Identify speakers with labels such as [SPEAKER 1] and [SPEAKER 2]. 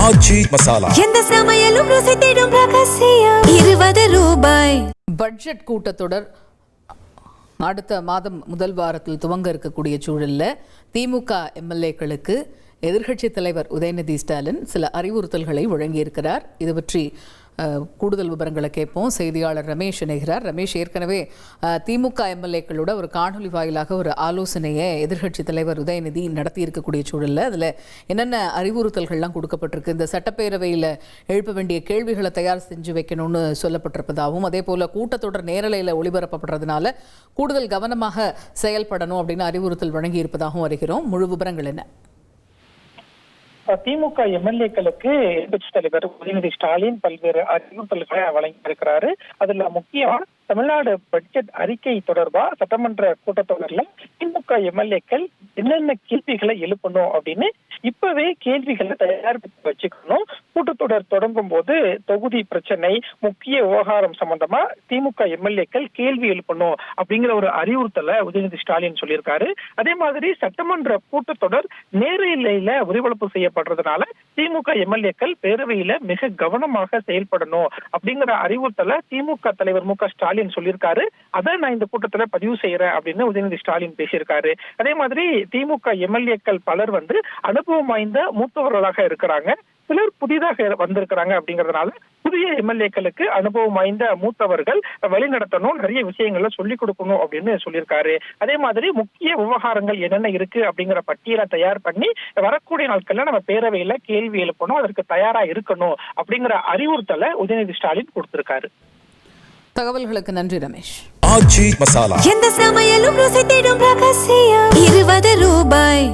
[SPEAKER 1] ஆச்சி மசாலா.
[SPEAKER 2] எந்த சமையலும் ருசி தேடும் ரகசியம். 20 ரூபாய்.
[SPEAKER 3] பட்ஜெட் கூட்டத்தொடர் அடுத்த மாதம் முதல் வாரத்தில் துவங்க இருக்கக்கூடிய சூழலில் திமுக எம்எல்ஏக்களுக்கு எதிர்க்கட்சித் தலைவர் உதயநிதி ஸ்டாலின் சில அறிவுறுத்தல்களை வழங்கியிருக்கிறார். இது பற்றி கூடுதல் விவரங்களை கேட்போம். செய்தியாளர் ரமேஷ் இணைகிறார். ரமேஷ், ஏற்கனவே திமுக எம்எல்ஏக்களோட ஒரு காணொலி வாயிலாக ஒரு ஆலோசனையை எதிர்க்கட்சித் தலைவர் உதயநிதி நடத்தி இருக்கக்கூடிய சூழலில் அதில் என்னென்ன அறிவுறுத்தல்கள்லாம் கொடுக்கப்பட்டிருக்கு? இந்த சட்டப்பேரவையில் எழுப்ப வேண்டிய கேள்விகளை தயார் செஞ்சு வைக்கணும்னு சொல்லப்பட்டிருப்பதாகவும், அதே போல் கூட்டத்தொடர் நேரலையில் ஒளிபரப்பப்படுறதுனால கூடுதல் கவனமாக செயல்படணும் அப்படின்னு அறிவுறுத்தல் வழங்கியிருப்பதாகவும் வருகிறோம். முழு விவரங்கள் என்ன?
[SPEAKER 4] திமுக எம்எல்ஏக்களுக்கு எதிர்க்கட்சி தலைவர் உதயநிதி ஸ்டாலின் பல்வேறு அறிவுறுத்தல்களை வழங்கியிருக்கிறாரு. அதுல முக்கியமா தமிழ்நாடு பட்ஜெட் அறிக்கை தொடர்பா சட்டமன்ற கூட்டத்தொடர்ல திமுக எம்எல்ஏக்கள் என்னென்ன கேள்விகளை எழுப்பணும் அப்படின்னு இப்பவே கேள்விகளை தயாரித்து வச்சுக்கணும். கூட்டத்தொடர் தொடங்கும் போது தொகுதி பிரச்சனை, முக்கிய விவகாரம் சம்பந்தமா திமுக எம்எல்ஏக்கள் கேள்வி எழுப்பணும் அப்படிங்கிற ஒரு அறிவுறுத்தலை உதயநிதி ஸ்டாலின் சொல்லியிருக்காரு. அதே மாதிரி சட்டமன்ற கூட்டத்தொடர் நேரலையில ஒளிபரப்பு செய்யப்படுறதுனால திமுக எம்எல்ஏக்கள் பேரவையில மிக கவனமாக செயல்படணும் அப்படிங்கிற அறிவுறுத்தலை திமுக தலைவர் மு க ஸ்டாலின் சொல்லியிருக்காரு. அதை நான் இந்த கூட்டத்துல பதிவு செய்யறேன் அப்படின்னு உதயநிதி ஸ்டாலின் பேசியிருக்காரு. அதே மாதிரி திமுக எம்எல்ஏக்கள் பலர் அனுபவம் வாய்ந்த மூத்தவர்களாக இருக்கிறாங்க, சிலர் புதிதாக வந்திருக்கிறாங்க. அப்படிங்கறதுனால புதிய எம்எல்ஏக்களுக்கு அனுபவம் வாய்ந்த மூத்தவர்கள் வழிநடத்தணும், நிறைய விஷயங்களை சொல்லிக் கொடுக்கணும் அப்படின்னு சொல்லியிருக்காரு. அதே மாதிரி முக்கிய விவகாரங்கள் என்னென்ன இருக்கு அப்படிங்கிற பட்டியலை தயார் பண்ணி வரக்கூடிய நாட்கள்ல நம்ம பேரவையில கேள்வி எழுப்பணும், அதற்கு தயாரா இருக்கணும் அப்படிங்கிற அறிவுறுத்தலை உதயநிதி ஸ்டாலின் கொடுத்திருக்காரு.
[SPEAKER 3] தகவல்களுக்கு நன்றி ரமேஷ்.
[SPEAKER 1] ஆச்சி மசாலா.
[SPEAKER 2] எந்த சமையலும் ருசி தேடும் ரகசியம். 20 ரூபாய்.